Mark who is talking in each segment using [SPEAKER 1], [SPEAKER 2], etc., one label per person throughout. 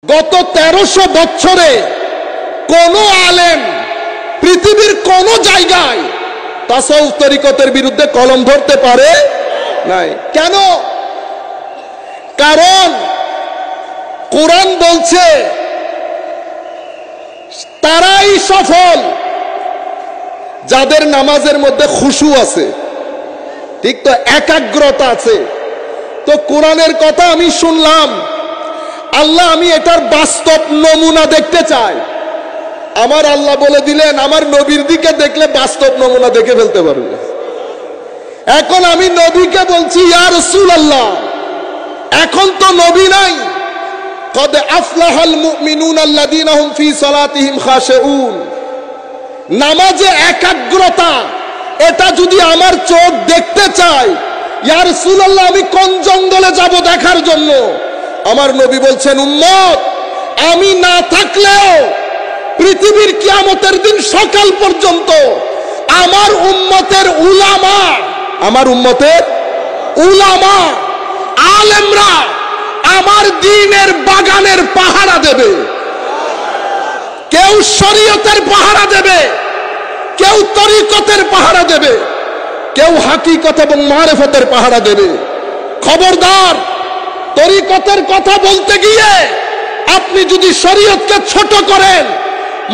[SPEAKER 1] গত 1300 বছরে কোন আলেম পৃথিবীর কোন জায়গায় তাসাউফ তরিকতের বিরুদ্ধে কলম ধরতে পারে নাই। কেন? কারণ কোরআন বলছে তারাই সফল যাদের নামাজের মধ্যে খুশু আছে, ঠিক তো, একাগ্রতা আছে। তো কোরআনের কথা আমি শুনলাম, আল্লাহ আমি এটার বাস্তব নমুনা দেখতে চাই। আমার আল্লাহ বলে দিলেন আমার নবীর দিকে দেখলে বাস্তব নমুনা দেখে ফেলতে পারবে। এখন আমি নবীকে বলছি ইয়া রাসূলুল্লাহ, এখন তো নবী নাই। কদ আফলাহাল মুমিনুনা আল্লাযীনা হুম ফি সালাতিহিম খাশিউন। নামাজে একাগ্রতা, এটা যদি আমার চোখ দেখতে চায়, ইয়া রাসূলুল্লাহ আমি কোন জঙ্গলে যাব দেখার জন্য? আমার নবী বলছেন উম্মত, আমি না থাকলেও পৃথিবীর কিয়ামতের দিন সকাল পর্যন্ত আমার উম্মতের উলামা, আমার উম্মতের উলামা আলেমরা আমার দ্বীনের বাগানের পাহারা দেবে। কেউ শরীয়তের পাহারা দেবে, কেউ তরিকতের পাহারা দেবে, কেউ হাকিকত এবং মারিফতের পাহারা দেবে। খবরদার, তরিকতের কথা বলতে গিয়ে আপনি যদি শরীয়তকে ছোট করেন,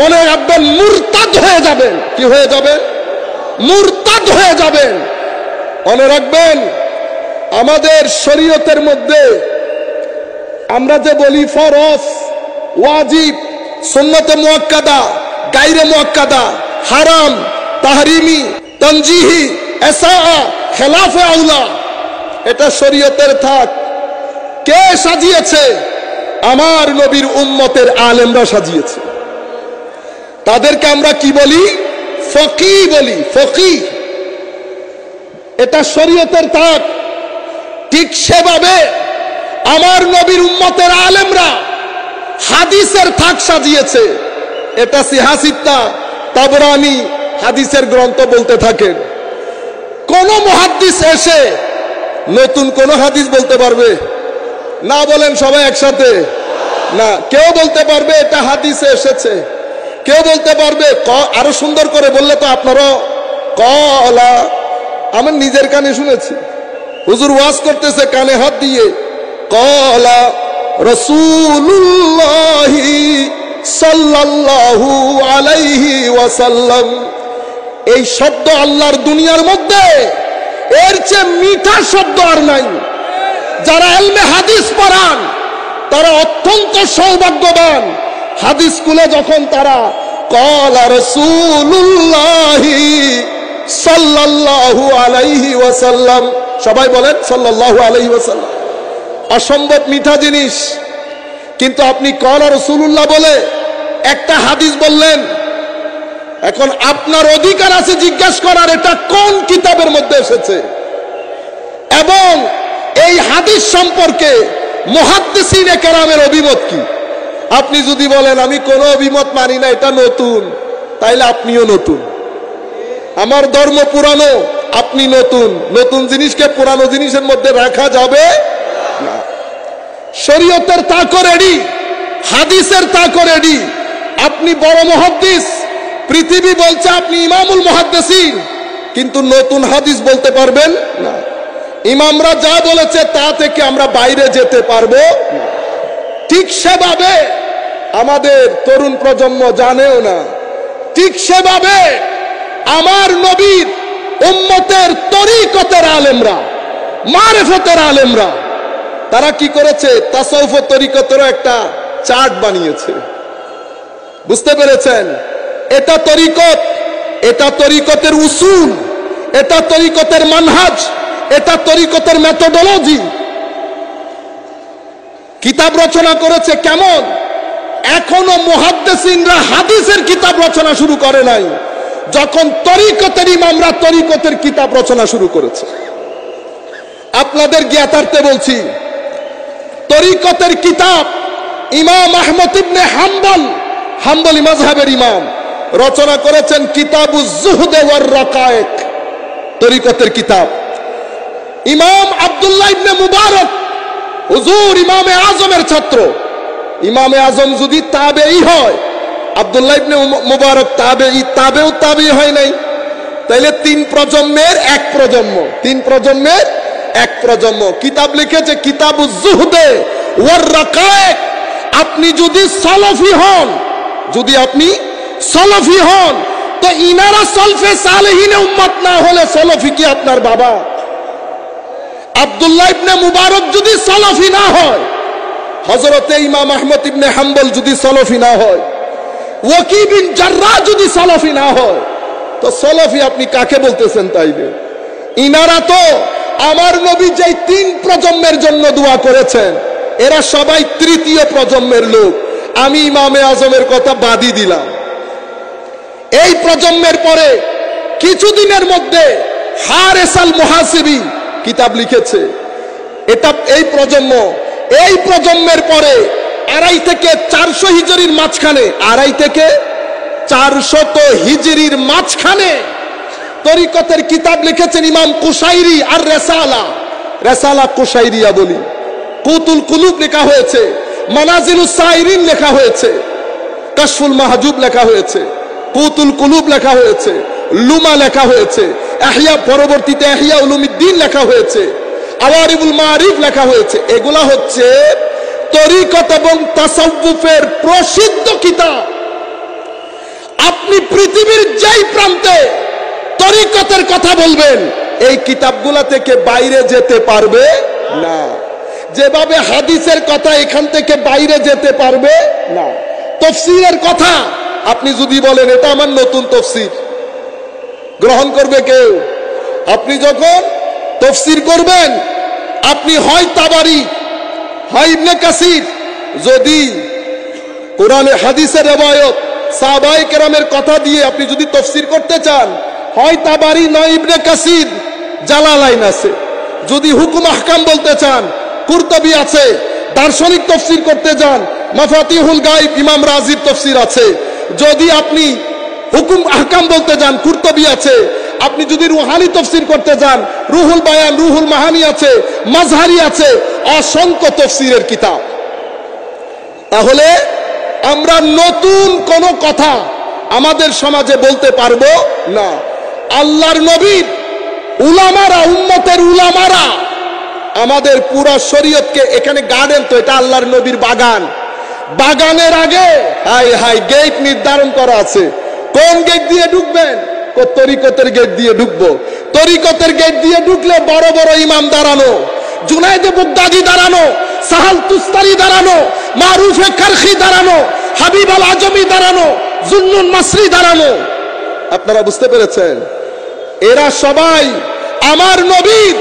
[SPEAKER 1] মনে রাখবেন মুরতাদ হয়ে যাবেন। কি হয়ে যাবেন? মুরতাদ হয়ে যাবেন। মনে রাখবেন আমাদের শরীয়তের মধ্যে আমরা যে বলি ফরজ, ওয়াজিব, সুন্নতে মুআক্কাদা, গায়রে মুআক্কাদা, হারাম, তাহরিমি, তানজিহি, ইসআ, খেলাফে আউলা, এটা শরীয়তের থাক। কে সাজিয়েছে? আমার নবীর উম্মতের আলেমরা সাজিয়েছে। তাদেরকে আমরা কি বলি? ফকিহ বলি। ফকিহ, এটা শরীয়তের থাক। ঠিক সেভাবে আমার নবীর উম্মতের আলেমরা হাদিসের থাক সাজিয়েছে। এটা সিহাসিত্তা, তাবরানি হাদিসের গ্রন্থ বলতে থাকেন। কোন মুহাদ্দিস এসে নতুন কোন হাদিস বলতে পারবে না? বলেন সবাই একসাথে না। কেউ বলতে পারবে এটা হাদিসে এসেছে, কেউ বলতে পারবে আরো সুন্দর করে বললে তো আপনারা কলা। আমার নিজের কানে শুনেছি, হুজুর ওয়াজ করতেছে কানে হাত দিয়ে, কলা রাসূলুল্লাহি সাল্লাল্লাহু আলাইহি ওয়াসাল্লাম। এই শব্দ আল্লাহর দুনিয়ার মধ্যে এর চেয়ে মিঠা শব্দ আর নাই। যারা ইলমে হাদিস পড়ান তারা অত্যন্ত সৌভাগ্যবান। হাদিস স্কুলে যখন তারা ক্বালা রাসূলুল্লাহি সাল্লাল্লাহু আলাইহি ওয়াসাল্লাম, সবাই বলেন সাল্লাল্লাহু আলাইহি ওয়াসাল্লাম, অসম্ভব মিঠা জিনিস। কিন্তু আপনি ক্বালা রাসূলুল্লাহ বলে একটা হাদিস বললেন, এখন আপনার অধিকার আছে জিজ্ঞাসা করার এটা কোন কিতাবের মধ্যে এসেছে এবং এই হাদিস সম্পর্কে মুহাদ্দিসিনে কেরামের অভিমত কি। আপনি যদি বলেন আমি কোনো অভিমত মানি না, এটা নতুন, তাইলে আপনিও নতুন। আমার ধর্ম পুরানো, আপনি নতুন। নতুন জিনিসকে পুরানো জিনিসের মধ্যে রাখা যাবে না। শরীয়তের তাকও রেডি, হাদিসের তাকও রেডি। আপনি বড় মুহাদ্দিস, পৃথিবী বলছে আপনি ইমামুল মুহাদ্দিসিন, কিন্তু নতুন হাদিস বলতে পারবেন না। ইমামরা যা বলেছে তা থেকে আমরা বাইরে যেতে পারবো না। ঠিক সেভাবে আমাদের তরুণ প্রজন্ম জানেও না। ঠিক সেভাবে আমার নবীর উম্মতের তরিকতের আলেমরা, মারিফতের আলেমরা, তারা কি করেছে? তাসাউফ তরিকতের একটা চার্ট বানিয়েছে। বুঝতে পেরেছেন? এটা তরিকত, এটা তরিকতের উসুল, এটা তরিকতের মানহাজ, এটা তরিকতের মেথোডোলজি। কিতাব রচনা করেছে কেমন? এখনো মুহাদ্দিসিনরা হাদিসের কিতাব রচনা শুরু করে নাই, যখন তরিকতের ইমামরা তরিকতের কিতাব রচনা শুরু করেছে। আপনাদের জ্ঞাতার্থে বলছি, তরিকতের কিতাব ইমাম আহমদ ইবনে হাম্বল, হাম্বলি মাযহাবের ইমাম, রচনা করেছেন কিতাবুজ যুহদ ওয়ার রাকায়েক, তরিকতের কিতাব। ইমাম আব্দুল্লাহ ইবনে মুবারক হুজুর ইমামে আজমের ছাত্র, ইমামে আজম যদি তাবেঈ হয়, আব্দুল্লাহ ইবনে মুবারক তাবেঈ, তাবেই হয় নাই, তাইলে 3 প্রজন্মের 1 প্রজন্ম, 3 প্রজন্মের 1 প্রজন্ম। কিতাব লিখেছে কিতাবুজ যুহদে ওয়ার রাকায়েক। আপনি যদি সালাফি হন, যদি আপনি সালাফি হন, তো ইনারা সলফে সালেহিনে উম্মত না হলে সালাফি কি আপনার বাবা? আব্দুল্লাহ ইবনে মুবারক যদি সালাফি না হয়, হযরতে ইমাম আহমদ ইবনে হাম্বল যদি সালাফি না হয়, ওয়াকি বিন জাররাহ যদি সালাফি না হয়, তো সালাফি আপনি কাকে বলতেছেন? তাইলে ইনারা তো আমার নবী যেই 3 প্রজন্মের জন্য দোয়া করেছেন, এরা সবাই 3য় প্রজন্মের লোক। আমি ইমামে আজমের কথা বাদই দিলাম। এই প্রজন্মের পরে কিছুদিনের মধ্যে হারেস আল মুহাসিবি কিতাব লিখেছে। এটা এই প্রজন্মের পরে 250 থেকে 400 হিজরির মাঝখানে, 250 থেকে 400 হিজরির মাঝখানে তরিকতের কিতাব লিখেছেন ইমাম কুশাইরি। আর রেসালা কুশাইরিয়া বলি, কুতুল কুলুব লেখা হয়েছে, মানাজিলুস সাইরিন লেখা হয়েছে, কাশফুল মাহজুব লেখা হয়েছে, কুতুল কুলুব লেখা হয়েছে, লুমা লেখা হয়েছে, ইহয়া, পরবর্তীতে ইহয়া উলুমিদ্দিন লেখা হয়েছে, আওয়ারিবুল মারিফ লেখা হয়েছে। এগুলা হচ্ছে তরিকত এবং তাসাউফের প্রসিদ্ধ কিতাব। আপনি পৃথিবীর যেই প্রান্তে তরিকতের কথা বলবেন, এই কিতাবগুলা থেকে বাইরে যেতে পারবে না। যেভাবে হাদিসের কথা এখান থেকে বাইরে যেতে পারবে না। তাফসীরের কথা আপনি যদি বলেন এটা আমার নতুন তাফসীর, গ্রহণ করবে কেউ? আপনি যখন তাফসীর করবেন, আপনি হয় তাবারি, হয় ইবনে কাসির, যদি কোরআনে হাদিসের রিওয়ায়াত সাহাবায়ে কেরামের কথা দিয়ে আপনি যদি তাফসীর করতে চান, হয় তাবারি নয় ইবনে কাসির, জালালাইন আছে। যদি হুকুম আহকাম বলতে চান, কুরতুবী আছে। দার্শনিক তাফসীর করতে যান, মাফাতিহুল গায়ব ইমাম রাজির তাফসীর আছে। যদি আপনি হুকুম আহকাম বলতে যান, কুরতুবী আছে। আপনি যদি রুহানি তাফসীর করতে যান, রুহুল বায়ান, রুহুল মাহানি আছে, মাজহারি আছে, অসংখ্য তাফসীরের কিতাব। তাহলে আমরা নতুন কোন কথা আমাদের সমাজে বলতে পারবো না। আল্লাহর নবীর উলামারা, উম্মতের উলামারা আমাদের পুরো শরীয়তকে, এখানে গার্ডেন তো, এটা আল্লাহর নবীর বাগান। বাগানের আগে হাই গেট নির্ধারণ করা আছে। কোন গেট দিয়ে ঢুকবেন? তরিকতের গেট দিয়ে ঢুকবো। তরিকতের গেট দিয়ে ঢুকলে বড় বড় ইমাম দাঁড়ানো, জুনায়েদ বাগদাদি দাঁড়ানো, সাহাল তুস্তারি দাঁড়ানো, মারুফে কারখি দাঁড়ানো, হাবিব আল আজমি দাঁড়ানো, জুন্নুন মাসরি দাঁড়ানো। আপনারা বুঝতে পেরেছেন? এরা সবাই আমার নবীর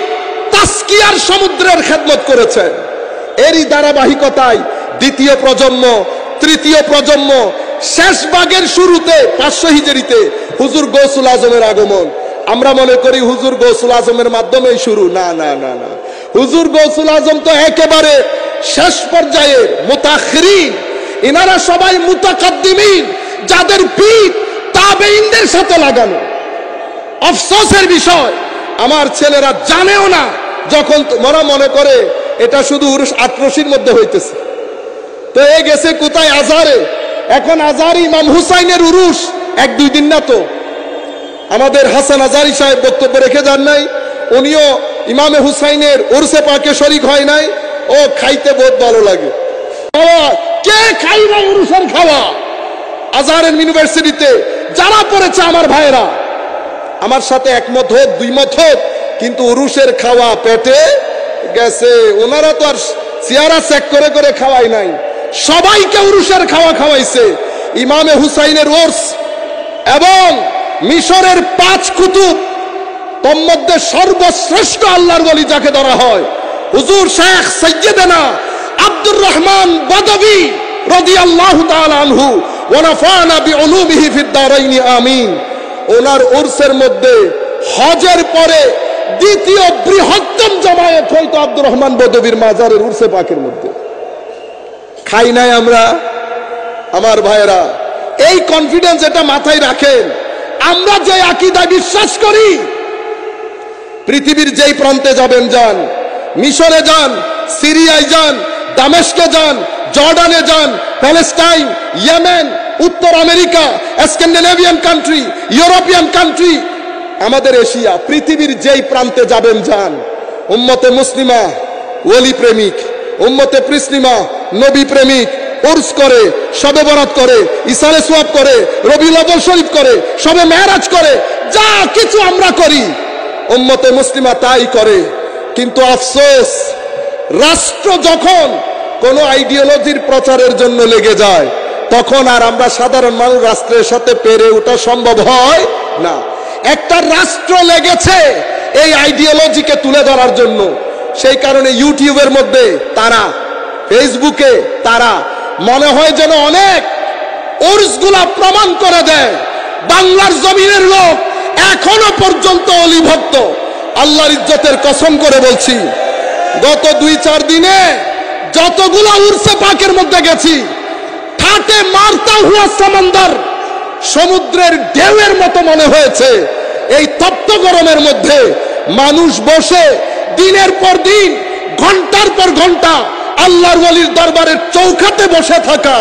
[SPEAKER 1] তাসকিয়ার সমুদ্রের খেদমত করেছেন। এরই ধারাবাহিকতায় 2য় প্রজন্ম, 3য় প্রজন্ম, শেষ ভাগের শুরুতে 500 হিজরিতে হুজুর গৌসুল আজমের আগমন। আমরা মনে করি হুজুর গৌসুল আজমের মাধ্যমেই শুরু। না না না না, হুজুর গৌসুল আজম তো একেবারে শেষ পর্যায়ের মুতাখিরিন। ইনারা সবাই মুতাকাদ্দিমিন, যাদের পিঠ তাবেঈনদের সাথে লাগানো। আফসোসের বিষয়, আমার ছেলেরা জানেও না। যখন ওরা মনে করে এটা শুধু উরুস 1800-র মধ্যে হইতেছে, তো এ গেছে কোথায়? আজহারে। এখন আজহারি ইমাম হুসাইনের উরুস 1-2 দিন না তো। আমাদের হাসান আজহারি সাহেব বক্তব্য রেখে যান নাই, উনিও ইমামে হুসাইনের উরসে পাকে শরীক হয় নাই। ও খাইতে বহুত ভালো লাগে। কে খাই না উরুসের খাওয়া? আজহারের ইউনিভার্সিটিতে যারা পড়েছে আমার ভাইরা, আমার সাথে একমত হোক, 2 মত হোক, কিন্তু উরুসের খাওয়া পেটে গেছে। ওনারা তো আর চেহারা চেক করে করে খাওয়াই নাই, সবাইকে উরুসের খাওয়া খাওয়াইছে। ইমামে হুসাইনের উরস এবং মিশরের 5 কুতুব, তোর মধ্যে সর্বশ্রেষ্ঠ আল্লাহর ওলি যাকে ধরা হয়, হুজুর শেখ সৈয়দনা আব্দুর রহমান বদবী রাদিয়াল্লাহু তাআলা আনহু ওয়া নাফানা বিউলুমিহি ফিদ দারাইন আমিন। ওনার উরসের মধ্যে হজের পরে 2য় বৃহত্তম জামায়াত হয়তো আব্দুর রহমান বদবীর মাজারের উরসে পাকের মধ্যে। খাই নাই আমরা? আমার ভাইরা, এই কনফিডেন্স এটা মাথায় রাখেন। আমরা যে আকীদায় বিশ্বাস করি, পৃথিবীর যেই প্রান্তে যাবেন যান, মিশরে যান, সিরিয়ায় যান, দামেস্কে যান, জর্ডানে যান, প্যালেস্টাইন, ইয়েমেন, উত্তর America, Scandinavian country, European country, আমাদের এশিয়া, পৃথিবীর যেই প্রান্তে যাবেন যান, উম্মতে মুসলিমা ওলি প্রেমিক, উম্মতে মুসলিমা নবী প্রেমিক, উরস করে, শবে বরাত করে, ইসালে সোয়াব করে, রবিউল আউয়াল শরীফ করে, শবে মেরাজ করে, যা কিছু আমরা করি উম্মতে মুসলিমা তাই করে। কিন্তু আফসোস, রাষ্ট্র যখন কোন আইডিওলজির প্রচারের জন্য লেগে যায়, তখন আর আমরা সাধারণ মানুষ রাষ্ট্রের সাথে পেরে ওঠা সম্ভব হয় না। একটা রাষ্ট্র লেগেছে এই আইডিওলজিকে তুলে ধরার জন্য, সেই কারণে ইউটিউবের মধ্যে তারা, ফেসবুকে তারা, মনে হয় যেন অনেক উর্সগুলা প্রমাণ করে দেয় বাংলার জমিনের লোক এখনো পর্যন্ত অলি ভক্ত। আল্লাহর ইজ্জতের কসম করে বলছি, গত 2-4 দিনে যতগুলা উর্সে পাকের মধ্যে গেছি, ঠাটে মারতা হুয়া সমুদ্র, সমুদ্রের ঢেউয়ের মতো মনে হয়েছে। এই তপ্ত গরমের মধ্যে মানুষ বসে দিনের পর দিন, ঘন্টার পর ঘন্টা আল্লাহর ওলির দরবারের চৌকাতে বসে থাকা,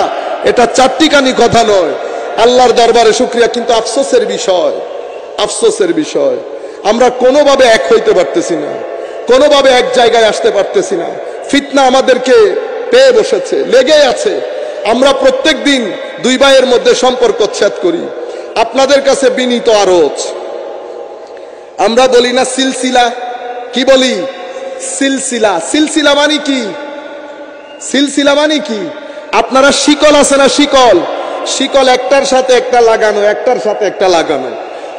[SPEAKER 1] এটা চারটিখানি কথা নয়। আল্লাহর দরবারে শুকরিয়া, কিন্তু আফসোসের বিষয়, আফসোসের বিষয়, আমরা কোনোভাবে এক হইতে পারতেছি না, কোনোভাবে এক জায়গায় আসতে পারতেছি না। ফিতনা আমাদেরকে পেয়ে বসেছে, লেগে আছে। আমরা প্রত্যেক দিন দুই ভাইয়ের মধ্যে সম্পর্ক ছেদ করি। আপনাদের কাছে বিনীত আরজ, আমরা বলি না সিলসিলা, কি বলি? সিলসিলা। সিলসিলা মানে কি? সিলসিলা মানে কি? আপনারা শিকল আছে না, শিকল, শিকল একটার সাথে একটা লাগানো, একটার সাথে একটা লাগানো।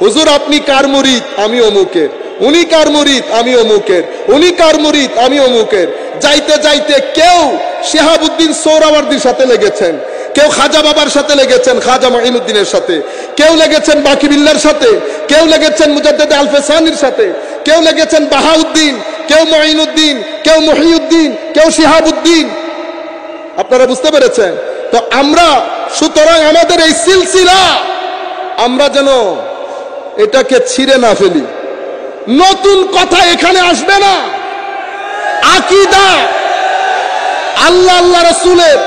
[SPEAKER 1] হুজুর আপনি কার মুরিদ? আমি অমুকের। উনি কার মুরিদ? আমি অমুকের। উনি কার মুরিদ? আমি অমুকের। যাইতে যাইতে কেউ শিহাবুদ্দিন সোহরাওয়ার্দীর সাথে লেগেছেন, কেউ খাজা বাবার সাথে লেগেছেন, খাজা মঈনুদ্দিনের সাথে, কেউ লেগেছেন বাকি বিল্লার সাথে, কেউ লেগেছেন মুজাদ্দেদ আলফেসানির সাথে, কেউ লেগেছেন বাহাউদ্দিন, কেউ মঈনুদ্দিন, কেউ মহিউদ্দিন, কেউ শিহাবুদ্দিন। আপনারা বুঝতে পেরেছেন তো? আমরা সুতরাং আমাদের এই সিলসিলা আমরা যেন এটাকে ছিঁড়ে না ফেলি। নতুন কথা এখানে আসবে না। আকীদা, আল্লাহ আল্লাহ রাসূলের,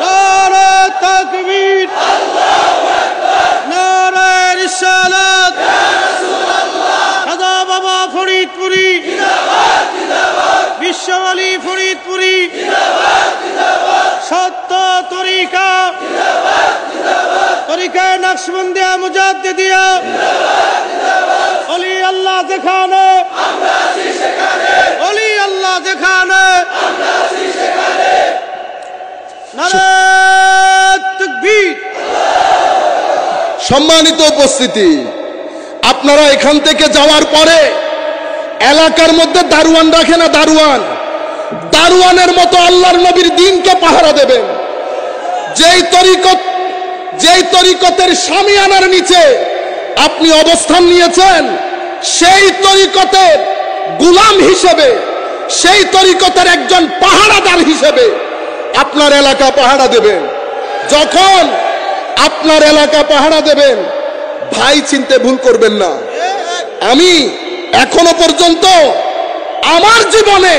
[SPEAKER 2] নারে তাকবীর, আল্লাহু আকবার, নারে রিসালাত, ইয়া রাসূলুল্লাহ, খাজা বাবা ফরিদপুরি জিন্দাবাদ, জিন্দাবাদ, বিশ্ব আলী ফরিদপুরি জিন্দাবাদ, জিন্দাবাদ, সত্য তরিকা জিন্দাবাদ, জিন্দাবাদ, তরিকা নকশবন্দিয়া মুজাদ্দিদিয়া জিন্দাবাদ, জিন্দাবাদ, ওলি আল্লাহ যেখানে আমরা আছি সেখানে, ওলি আল্লাহ যেখানে আমরা আছি সেখানে, নারে তাকবীর।
[SPEAKER 1] সম্মানিত উপস্থিতি, আপনারা এখান থেকে যাওয়ার পরে এলাকার মধ্যে দারোয়ান রাখে না, দারোয়ান, দারোয়ানের মতো আল্লাহর নবীর দ্বীনকে পাহারা দেবেন। যেই তরিকতের শামিয়ানার নিচে আপনি অবস্থান নিয়েছেন, সেই তরিকতের গোলাম হিসেবে, সেই তরিকতের একজন পাহারাদার হিসেবে আপনার এলাকা পাহারা দেবেন। যখন আপনার এলাকা পাহারা দেবেন, ভাই চিনতে ভুল করবেন না। আমি এখনো পর্যন্ত আমার জীবনে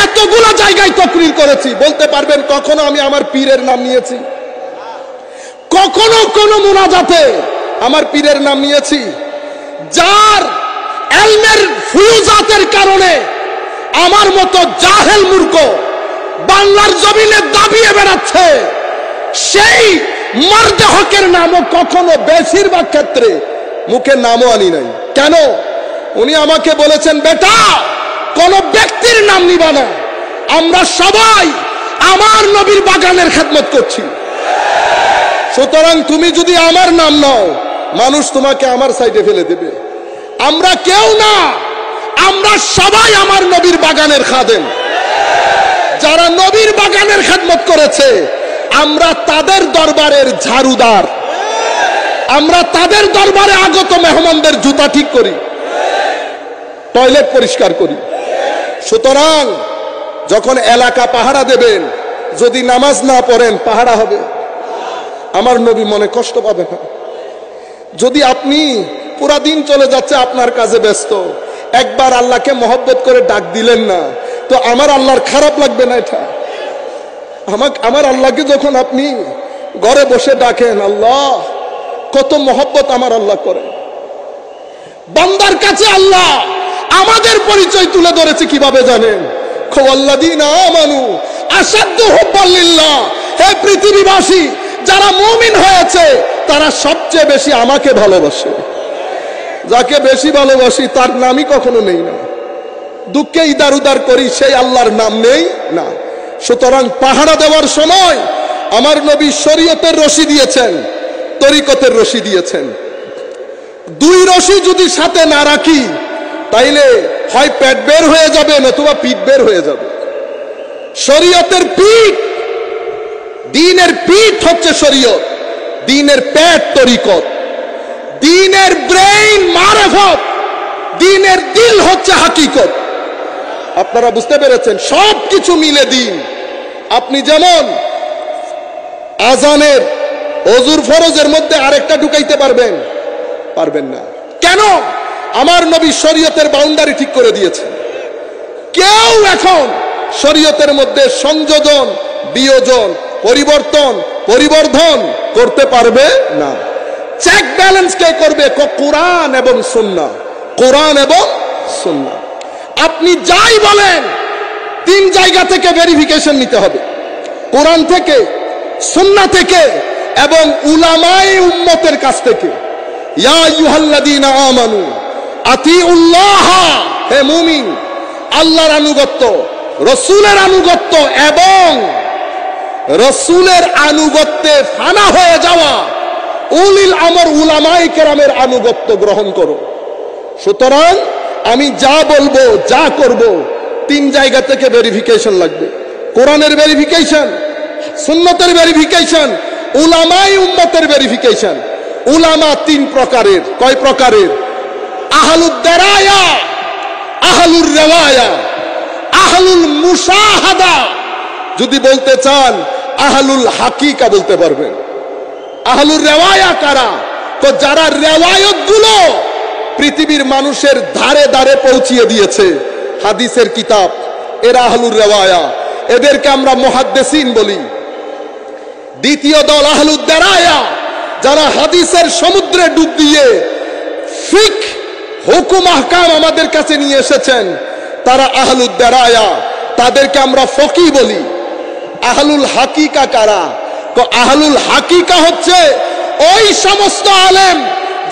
[SPEAKER 1] এতগুলো জায়গায় তাকরীর করেছি, বলতে পারবেন কখনো আমি আমার পীরের নাম নিয়েছি? কখনো কোন মুনাজাতে আমার পীরের নাম নিয়েছি? যার ইলমের ফুয়ুজাতের কারণে আমার মতো জাহেল মূর্খ বাংলার জমিনে দাবিয়ে বেড়াচ্ছে, সেই মর্দে হকের নামও কখনো, বেশিরভাগ ক্ষেত্রে মুখে নামও আনি নাই। কেন? উনি আমাকে বলেছেন, বেটা কোন ব্যক্তির নাম নিবা না, আমরা সবাই আমার নবীর বাগানের খেদমত করছি। সুতরাং তুমি যদি আমার নাম নাও, মানুষ তোমাকে আমার সাইডে ফেলে দেবে। আমরা কেউ না, আমরা সবাই আমার নবীর বাগানের খাদেম। যারা নবীর বাগানের খেদমত করেছে, আমরা তাদের দরবারের ঝাড়ুদার, আমরা তাদের দরবারে আগত মেহমানদের জুতা ঠিক করি, টয়লেট পরিষ্কার করি। সুতরাং যখন এলাকা পাহারা দেবেন, যদি নামাজ না পড়েন পাহারা হবে, আমার নবী মনে কষ্ট পাবে না। যদি আপনি পুরা দিন চলে যাচ্ছে আপনার কাজে ব্যস্ত, একবার আল্লাহকে মহব্বত করে ডাক দিলেন না, তো আমার আল্লাহর খারাপ লাগবে না এটা? আমার আল্লাহকে যখন আপনি ঘরে বসে ডাকেন, আল্লাহ, কত মহব্বত আমার আল্লাহ করেন। বান্দার কাছে আল্লাহ আমাদের পরিচয় তুলে ধরেছে কিভাবে জানেন? খাওয়াল্লাযীনা আমানু আশাদ্দু হুব্বান লিল্লাহ। হে পৃথিবীবাসী, যারা মুমিন হয়েছে তারা সবচেয়ে বেশি আমাকে ভালোবাসে। যাকে বেশি ভালোবাসি তার নামই কখনো নেই না, দুঃখে ইদার উদার করি, সেই আল্লাহর নাম নেই না। সুতরাং পাহারা দেওয়ার সময় আমার নবী শরীয়তের রশি দিয়েছেন, তরিকতের রশি দিয়েছেন। দুই রশি যদি সাথে না রাখি তাইলে হয় পেট বের হয়ে যাবে নতুবা পিঠ বের হয়ে যাবে। শরীয়তের পিঠ, দ্বীনের পিঠ হচ্ছে শরীয়ত, দ্বীনের পেট তরিকত, দ্বীনের ব্রেইন মারেফত, দ্বীনের দিল হচ্ছে হাকিকত। আপনারা বুঝতে পেরেছেন? সবকিছু মিলে দিন। আপনি যেমন আজানের ওযুর ফরজের মধ্যে আরেকটা ঢুকাইতে পারবেন না। কেন? আমার নবী শরীয়তের বাউন্ডারি ঠিক করে দিয়েছেন। কেউ এখন শরীয়তের মধ্যে সংযোজন, বিয়োজন, পরিবর্তন, পরিবর্ধন করতে পারবে না। চেক ব্যালেন্স কে করবে? কোরআন এবং সুন্নাহ, কোরআন এবং সুন্নাহ। আপনি যাই বলেন তিন জায়গা থেকে ভেরিফিকেশন নিতে হবে, কোরআন থেকে, সুন্নাহ থেকে এবং উলামায়ে উম্মতের কাছ থেকে। ইয়া আইয়ুহাল্লাযীনা আমানু আতিউল্লাহ, হে মুমিন, আল্লাহর আনুগত্য, রাসূলের আনুগত্য এবং রাসূলের আনুগত্যে ফানা হয়ে যাওয়া উলিল আমর উলামায়ে কেরামের আনুগত্য গ্রহণ করো। সুতরাং আমি যা বলবো, যা করব, তিন জায়গা থেকে ভেরিফিকেশন লাগবে। কোরআনের ভেরিফিকেশন, সুন্নতের ভেরিফিকেশন, উলামায়ে উম্মতের ভেরিফিকেশন। উলামা তিন প্রকারের। কয় প্রকারের? আহলুদ দারায়া, আহলুর রিওয়ায়া, আহলুল মুশাহাদা। যদি বলতে চান আহলুল হাকিকা বলতে পারবেন। আহলুর রিওয়ায়া কারা? তো যারা রিওয়ায়াত গুলো পৃথিবীর মানুষের ধারে ধারে পৌঁছিয়ে দিয়েছে, হাদিসের কিতাব, এরা আহলুর রিওয়ায়া। এদেরকে আমরা মুহাদ্দিসিন বলি। দ্বিতীয় দল আহলুদ দারায়া, যারা হাদিসের সমুদ্রে ডুব দিয়ে ফিকহ, হুকুম, আহকাম আমাদের কাছে নিয়ে এসেছেন, তারা আহলুদ দারায়া, তাদেরকে আমরা ফকি বলি। আহলুল হাকিকা কারা? তো আহলুল হাকিকা হচ্ছে ওই সমস্ত আলেম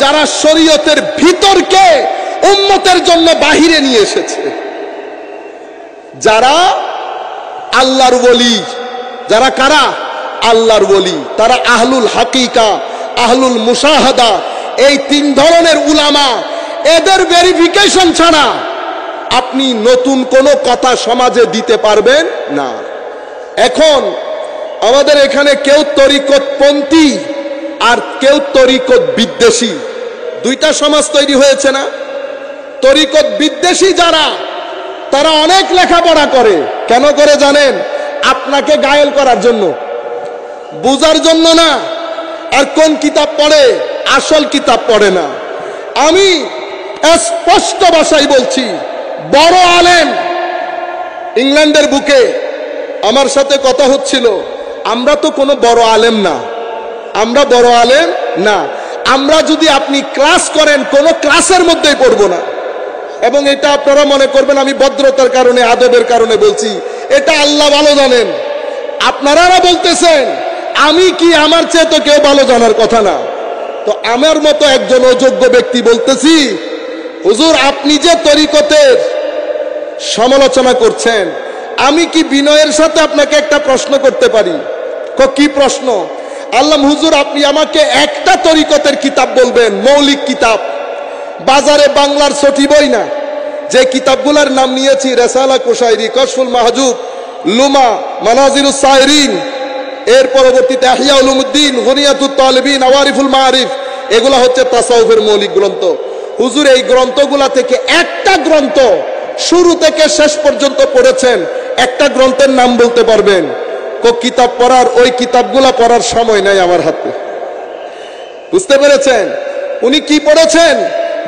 [SPEAKER 1] যারা শরীয়তের ভিতরকে উম্মতের জন্য বাহিরে নিয়ে এসেছে, যারা আল্লাহর ওলি। যারা কারা? আল্লাহর ওলি। তারা আহলুল হাকিকা, আহলুল মুশাহাদা। এই তিন ধরনের উলামা, এদের ভেরিফিকেশন ছাড়া আপনি নতুন কোনো কথা সমাজে দিতে পারবেন না। এখন আমাদের এখানে কেউ তরিকতপন্থী আর কেউ তরিকত বিদ্বেষী, দুইটা সমাজ তৈরি হয়েছে না? তরিকত বিদ্বেষী যারা, তারা অনেক লেখাপড়া করে। কেন করে জানেন? আপনাকে গায়েল করার জন্য, বুঝার জন্য না। আর কোন কিতাব পড়ে? আসল কিতাব পড়ে না। আমি স্পষ্ট ভাষায় বলছি, বড় আলেম, ইংল্যান্ডের বুকে আমার সাথে কথা হচ্ছিল। আমরা তো কোনো বড় আলেম না, আমরা বড় আলেম না। আমরা যদি আপনি ক্লাস করেন, কোনো ক্লাসের মধ্যেই পড়বো না। এবং এটা আপনারা মনে করবেন আমি ভদ্রতার কারণে, আদবের কারণে বলছি, এটা আল্লাহ ভালো জানেন। আপনারা বলতেছেন আমি কি, আমার চেয়ে তো কেউ ভালো জানার কথা না। তো আমার মতো একজন অযোগ্য ব্যক্তি বলতেছি, হুজুর আপনি যে তরিকতের সমালোচনা করছেন, আমি কি বিনয়ের সাথে আপনাকে একটা প্রশ্ন করতে পারি? কি প্রশ্ন? আল্লাহ, হুজুর আপনি আমাকে একটা তরিকতের কিতাব বলবেন, মৌলিক কিতাব, বাজারে বাংলার ছটি বই না, যে কিতাবগুলোর নাম নিয়েছি, রেসালা কুশাইরি, কশফুল মাহজুব, লুমা, মানাজিরুস সাইরিন, এর পরবর্তীতে ইহয়া উলুমুদ্দিন, গুনিয়াতুত তালিবিন, আওয়ারিফুল মাআরিফ, এগুলা হচ্ছে তাসাউফের মৌলিক গ্রন্থ। হুজুর এই গ্রন্থগুলা থেকে একটা গ্রন্থ শুরু থেকে শেষ পর্যন্ত পড়েছেন, একটা গ্রন্থের নাম বলতে পারবেন? কিতাব পড়ার, ওই কিতাবগুলা পড়ার সময় নাই আমার হাতে। বুঝতে পেরেছেন? উনি কি পড়েছেন?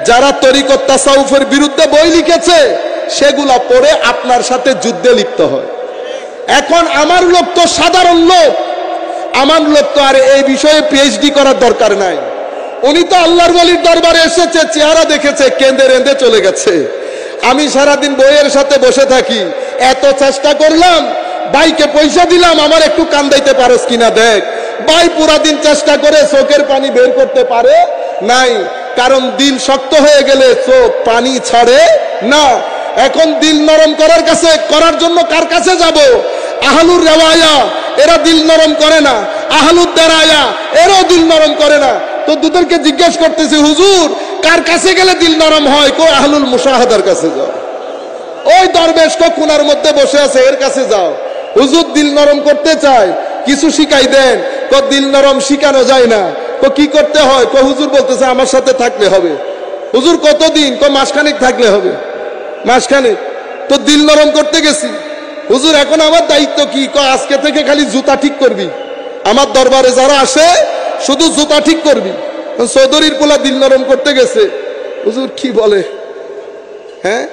[SPEAKER 1] যারা তরিকত তাসাউফের বিরুদ্ধে বই লিখেছে সেগুলা পড়ে আপনার সাথে যুদ্ধে লিপ্ত হয়। এখন আমার লোক তো সাধারণ লোক, আমার লোক তো আর এই বিষয়ে পিএইচডি করার দরকার নাই। উনি তো আল্লাহর ওলির দরবারে এসেছে, চেহারা দেখেছে, কেঁদে রেঁদে চলে গেছে। আমি সারাদিন বইয়ের সাথে বসে থাকি, এত চেষ্টা করলাম, ভাইকে পয়সা দিলাম আমার একটু কান্দাইতে পারস কিনা দেখ। ভাই পুরা দিন চেষ্টা করে চোখের পানি বের করতে পারে নাই, কারণ দিল শক্ত হয়ে গেলে চোখ পানি ছাড়ে না। এখন দিল নরম করার জন্য কার কাছে যাব? আহলুর রেওয়ায়া, এরা দিল নরম করে না। আহলুদ দারায়া, এরাও দিল নরম করে না। তো দুদেরকে জিজ্ঞেস করতেছি, হুজুর কার কাছে গেলে দিল নরম হয়? কো আহলুল মুশাহাদার কাছে যাও। ওই দরবেশ কো কোনার মধ্যে বসে আছে, এর কাছে যাও। হুজুর দিল নরম করতে চায়, কিছু শিখাই দেন। কো দিল নরম শিখানো যায় না। কো কি করতে হয়? কো হুজুর বলতেছে আমার সাথে থাকলে হবে। হুজুর কতদিন? কো মাসখানেক থাকলে হবে। মাসখানেক। তো দিল নরম করতে গেছি। হুজুর এখন আমার দায়িত্ব কি? কো আজকে থেকে খালি জুতা ঠিক করবি, আমার দরবারে যারা আসে শুধু জুতা ঠিক করবি। চৌধুরীর পোলা দিল নরম করতে গেছে। হুজুর কি বলে? হ্যাঁ,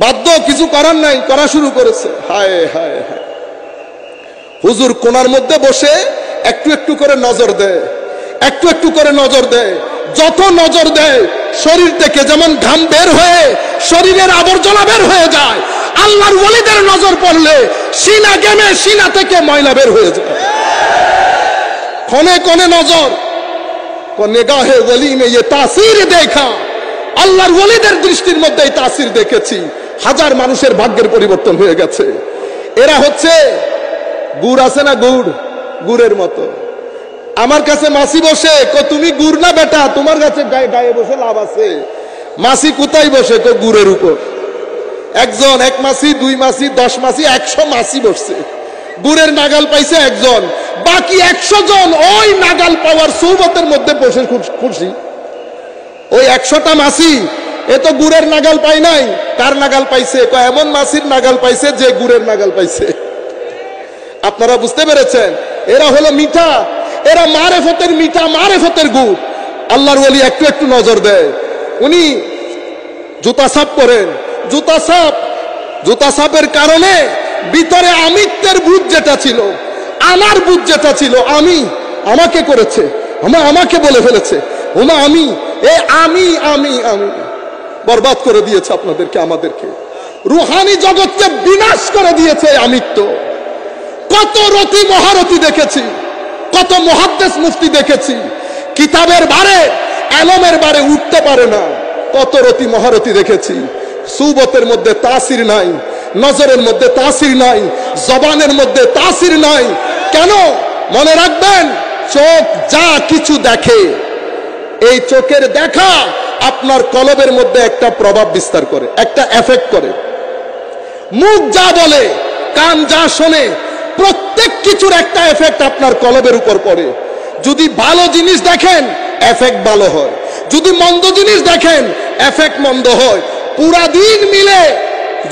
[SPEAKER 1] বাধ্য, কিছু করার নাই, করা শুরু করেছে। হায় হায় হায়। হুজুর কোনার মধ্যে বসে একটু একটু করে নজর দেয়, একটু একটু করে নজর দেয়। যত নজর দেয় শরীর থেকে যেমন ঘাম বের হয়ে শরীরের আবর্জনা বের হয়ে যায়, আল্লাহর ওলিদের নজর পড়লে সিনা গেমে সিনা থেকে ময়লা বের হয়ে যায়। কোনে কোনে নজর, নিগাহে ওলি মে ये तासीर देखा, আল্লাহর ওলিদের দৃষ্টির মধ্যে এই তাসির দেখেছি। হাজার মানুষের ভাগ্যের পরিবর্তন হয়ে গেছে। এরা হচ্ছে গুড় আছে না, গুড়ের মতো। আমার কাছে মাসি বসে, কো তুমি গুড় না বেটা, তোমার কাছে গায়ে বসে লাভ আছে। মাসি কোথায় বসে? কো গুড়ের উপর। একজন, এক মাসি, 2 মাসি, 10 মাসি, 100 মাসি বসছে। গুড়ের নাগাল পাইছে একজন, বাকি 100 জন ওই নাগাল পাওয়ার সৌবতের মধ্যে বসে খুশি। ওই 100টা মাসি এ তো গুড়ের নাগাল পাই নাই। কার নাগাল পাইছে? এমন মাসির নাগাল পাইছে যে গুড়ের নাগাল পাইছে। আপনারা বুঝতে পেরেছেন? এরা হলো মিঠা, এরা মারেফতের মিঠা, মারেফতের গুড়। আল্লাহর ওলি একটু একটু নজর দেয়। উনি জুতা সাফ করেন, জুতা সাফের কারণে ভিতরে আমিত্বের বুঝ যেটা ছিল, আমার বুঝ যেটা ছিল, আমাকে করেছে, আমাকে বলে ফেলেছে, আমি বরবাদ করে দিয়েছে আপনাদেরকে, আমাদেরকে। রুহানি জগৎকে বিনাশ করে দিয়েছে আমিত্ব। কত রতি মহারতি দেখেছি, কত মুহাদ্দিস মুফতি দেখেছি, কিতাবের বারে, আলমের বারে উঠতে পারে না। কত রতি মহারতি দেখেছি, সুবতের মধ্যে তাসির নাই, নজরের মধ্যে তাসির নাই, জবানের মধ্যে তাসির নাই। কেন? মনে রাখবেন, চোখ যা কিছু দেখে, এই চোখের দেখা আপনার কলবের মধ্যে একটা প্রভাব বিস্তার করে, একটা এফেক্ট করে। মুখ যা বলে, কান যা শোনে, প্রত্যেক কিছুর একটা এফেক্ট আপনার কলবের উপর পড়ে। যদি ভালো জিনিস দেখেন, এফেক্ট ভালো হয়। যদি মন্দ জিনিস দেখেন, এফেক্ট মন্দ হয়। পুরা দিন মিলে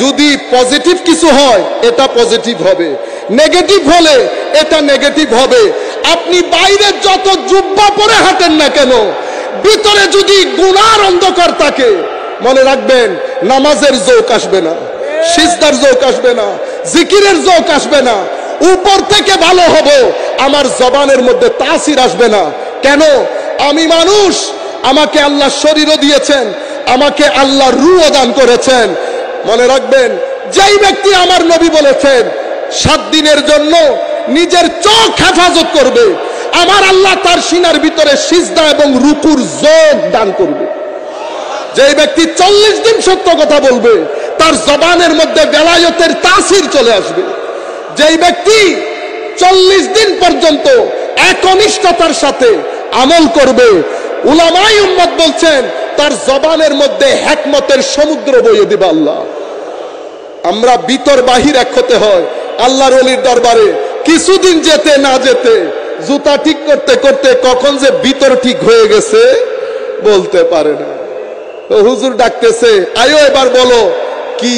[SPEAKER 1] যদি পজিটিভ কিছু হয়, এটা পজিটিভ হবে, নেগেটিভ হলে এটা নেগেটিভ হবে। আপনি বাইরে যত জুব্বা পরে হাঁটেন না কেন, ভিতরে যদি গুনার অন্ধকার থাকে, মনে রাখবেন নামাজের জোক আসবে না, সিজদার জোক আসবে না, জিকিরের জোক আসবে না। উপর থেকে ভালো হব, আমার জবানের মধ্যে তাসির আসবে না। কেন? আমি মানুষ, আমাকে আল্লাহ শরীরও দিয়েছেন, আমাকে আল্লাহ রূহ দান করেছেন। মনে রাখবেন, যেই ব্যক্তি, আমার নবী বলেছেন, 7 দিনের জন্য নিজের চোখ হেফাজত করবে, আমার আল্লাহ তার সিনার ভিতরে সিজদা এবং রুকুর যোগ দান করবে। যেই ব্যক্তি 40 দিন সত্য কথা বলবে, তার জবানের মধ্যে বেলায়েতের তাসির চলে আসবে। যেই ব্যক্তি 40 দিন পর্যন্ত একনিষ্ঠতার সাথে আমল করবে, উলামায়ে উম্মত বলছেন, তার জবানের মধ্যে হিকমতের সমুদ্র বইয়ে দিবে আল্লাহ। আমরা ভিতর বাহির এক হতে হয় আল্লাহর ওলির দরবারে। কিছুদিন যেতে না যেতে, জুতা ঠিক করতে করতে কখন যে ভিতর ঠিক হয়ে গেছে বলতে পারে না। হুজুর ডাকতেছে, আয়ো এবার বলো কি?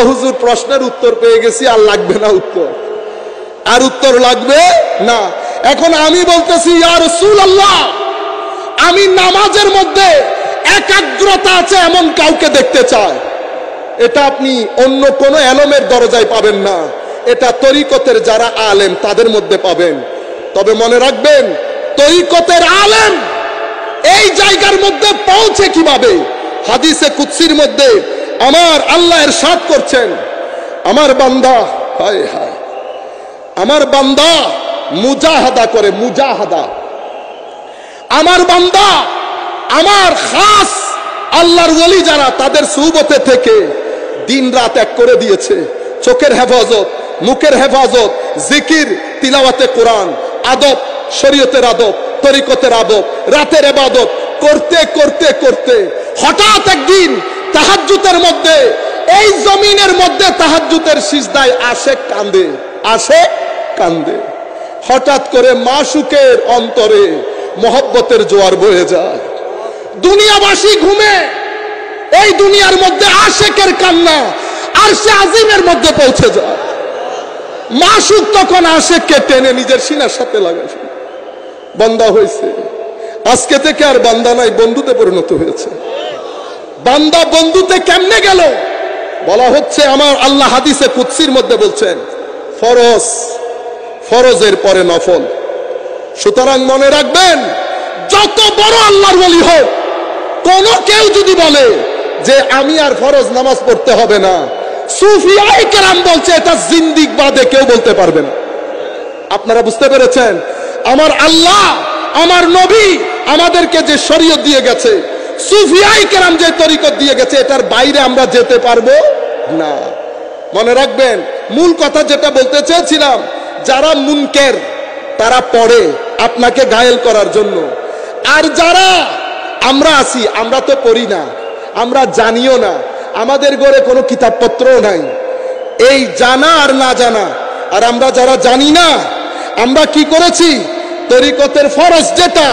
[SPEAKER 1] হুজুর প্রশ্নের উত্তর পেয়ে গেছি, আর লাগবে না উত্তর, আর উত্তর লাগবে না। এখন আমি বলতেছি, ইয়া রাসূলুল্লাহ, আমি নামাজের মধ্যে একাগ্রতা আছে এমন কাউকে দেখতে চাই। এটা আপনি অন্য কোনো এলমের দরজায় পাবেন না, এটা তরিকতের যারা আলেম তাদের মধ্যে পাবেন। তবে মনে রাখবেন, তরিকতের আলেম এই জায়গার মধ্যে পৌঁছে কিভাবে? হাদিসে কুদসির মধ্যে আমার আল্লাহ ইরশাদ করছেন, আমার বান্দা, হায় হায়, আমার বান্দা মুজাহাদা করে, মুজাহাদা। আমার বান্দা, আমার খাস আল্লাহর ওলি যারা, তাদের সুহবতে থেকে দিন রাত এক করে দিয়েছে। চোখের হেফাজত, মুখের হেফাজত, জিকির, তিলাওয়াতে কোরআন, আদব, শরীয়তের আদব, তরিকতের আদব, রাতের ইবাদত করতে করতে করতে হঠাৎ একদিন তাহাজ্জুদের মধ্যে, এই জমিনের মধ্যে তাহাজ্জুদের সিজদায় আসে কান্দে, আসে কান্দে। হঠাৎ করে মাশুকের অন্তরে মহব্বতের জোয়ার বয়ে যায়। দুনিয়াবাসী ঘুমে, এই দুনিয়ার মধ্যে আশেকের কান্না আরশে আজিমের মধ্যে পৌঁছে যায়। মাশুক তখন আশেককে টেনে নিজের সিনার সাথে লাগায়, বান্দা হয়েছে। আজকে থেকে আর বান্দা নাই, বন্ধুতে পরিণত হয়েছে। বান্দা বন্ধুতে কেমনে গেল? বলা হচ্ছে, আমার আল্লাহ হাদিসে কুদসির মধ্যে বলছেন, ফরজ, ফরজের পরে নফল। সুতরাং মনে রাখবেন, যত বড় আল্লাহর ওলি হোক, কোন কেউ যদি বলে যে আমি আর ফরজ নামাজ পড়তে হবে না, সুফিয়ায়ে কেরাম বলছে এটা জিন্দিক বাদে কেউ বলতে পারবে না। আপনারা বুঝতে পেরেছেন? আমার আল্লাহ, আমার নবী আমাদেরকে যে শরীয়ত দিয়ে গেছে, সুফিয়ায়ে কেরাম যে তরিকত দিয়ে গেছে, এটার বাইরে আমরা যেতে পারবো না। মনে রাখবেন, মূল কথা যেটা বলতে চেয়েছিলাম, যারা মুনকের তারা পড়ে আপনাকে ঘায়েল করার জন্য, আর যারা আমরা আছি, আমরা তো পড়ি না, আমরা জানিও না, আমাদের ঘরে কোনো কিতাবপত্রও নাই। এই জানা আর না জানা, আর আমরা যারা জানি না, আমরা কি করেছি? তরিকতের ফরজ যেটা,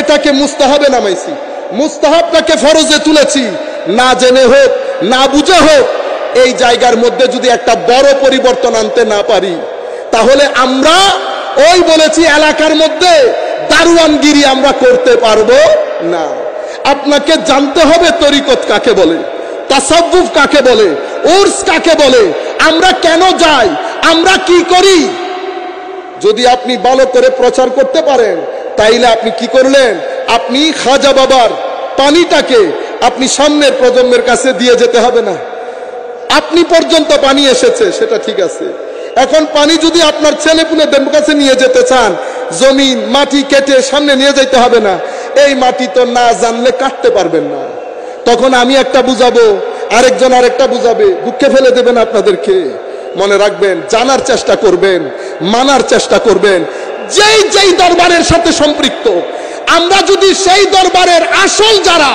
[SPEAKER 1] এটাকে মুস্তাহাবে নামাইছি, মুস্তাহাবটাকে ফরজে তুলেছি। না জেনে হোক, না বুঝে হোক, এই জায়গার মধ্যে যদি একটা বড় পরিবর্তন আনতে না পারি, তাহলে আমরা ওই বলেছি এলাকার মধ্যে দারওয়ানগিরি আমরা করতে পারবো না। আপনাকে জানতে হবে তরিকত কাকে বলে, তাসাউফ কাকে বলে, উর্স কাকে বলে, আমরা কেন যাই, আমরা কি করি। যদি আপনি ভালো করে প্রচার করতে পারেন, তাইলে আপনি কি করলেন? আপনি খাজা বাবার পানিটাকে আপনি সামনের প্রজন্মের কাছে দিয়ে যেতে হবে না। আপনি পর্যন্ত পানি এসেছে, সেটা ঠিক আছে। এখন পানি যদি আপনার ছেলেপুলেদের কাছে নিয়ে যেতে চান, জমিন মাটি কেটে সামনে নিয়ে যেতে হবে না। এই মাটি তো না জানলে কাটতে পারবেন না। তখন আমি একটা বুঝাবো, আরেকজন আরেকটা বুঝাবে, দুঃখে ফেলে দেবেন আপনাদেরকে। মনে রাখবেন, জানার চেষ্টা করবেন, মানার চেষ্টা করবেন। যেই যেই দরবারের সাথে সম্পৃক্ত, আমরা যদি সেই দরবারের আসল যারা,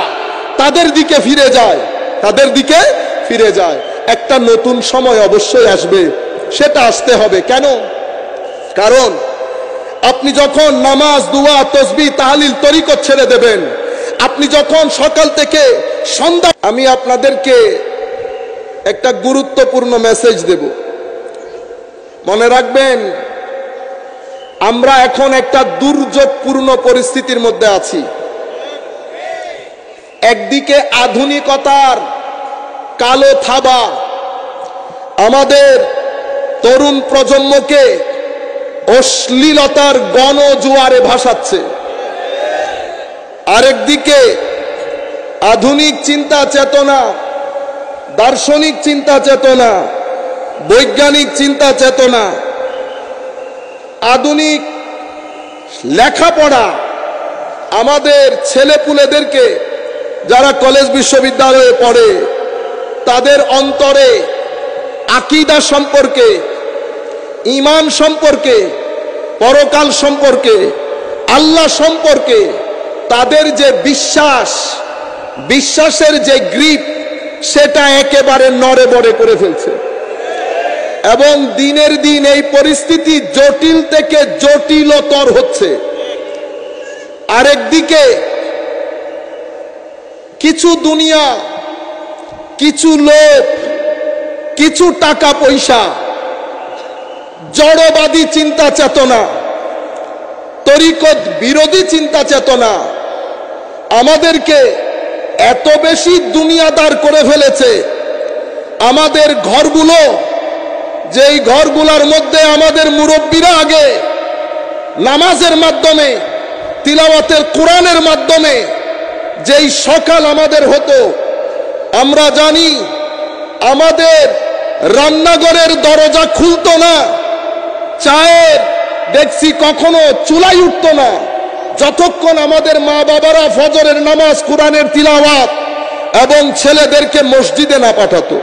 [SPEAKER 1] তাদের দিকে ফিরে যায়, তাদের দিকে ফিরে যায়, একটা নতুন সময় অবশ্যই আসবে। সেটা আসতে হবে। কেন? কারণ আপনি যখন নামাজ, দুয়া, তসবিহ, তাহলিল, তরিকত ছেড়ে দেবেন, আপনি যখন সকাল থেকে সন্ধ্যা, আমি আপনাদেরকে একটা গুরুত্বপূর্ণ মেসেজ দেব। মনে রাখবেন, আমরা এখন একটা দুর্যোগপূর্ণ পরিস্থিতির মধ্যে আছি। একদিকে আধুনিকতার কালো থাবা আমাদের তরুণ প্রজন্মকে অশ্লীলতার গণজোয়ারে ভাসাচ্ছে, আরেকদিকে আধুনিক চিন্তা চেতনা, দার্শনিক চিন্তা চেতনা, বৈজ্ঞানিক চিন্তা চেতনা, আধুনিক লেখাপড়া আমাদের ছেলেপুলেদেরকে, যারা কলেজ বিশ্ববিদ্যালয়ে পড়ে, তাদের অন্তরে আকীদা সম্পর্কে, ঈমান সম্পর্কে, পরকাল সম্পর্কে, আল্লাহ সম্পর্কে তাদের যে বিশ্বাসের যে গ্রিপ, সেটা একেবারে নড়ে বড়ে করে ফেলছে। এবং দিনের দিন এই পরিস্থিতি জটিল থেকে জটিলতর হচ্ছে। আরেকদিকে কিছু দুনিয়া, কিছু লোক, কিছু টাকা পয়সা, জড়বাদী চিন্তা চেতনা, তরিকত বিরোধী চিন্তা চেতনা আমাদেরকে এত বেশি দুনিয়াদার করে ফেলেছে, আমাদের ঘরগুলো, যেই ঘরগুলোর মধ্যে আমাদের মুরব্বীরা আগে নামাজের মাধ্যমে, তিলাওয়াতের কোরআনের মাধ্যমে যেই সকাল আমাদের হতো, আমরা জানি আমাদের রান্নাঘরের দরজা খুলতো না, চায়ের ডেকচি কখনো চুলাই উঠতো না, যতক্ষণ আমাদের মা বাবারা ফজরের নামাজ, কোরআনের তিলাওয়াত এবং ছেলেদেরকে মসজিদে না পাঠাতো।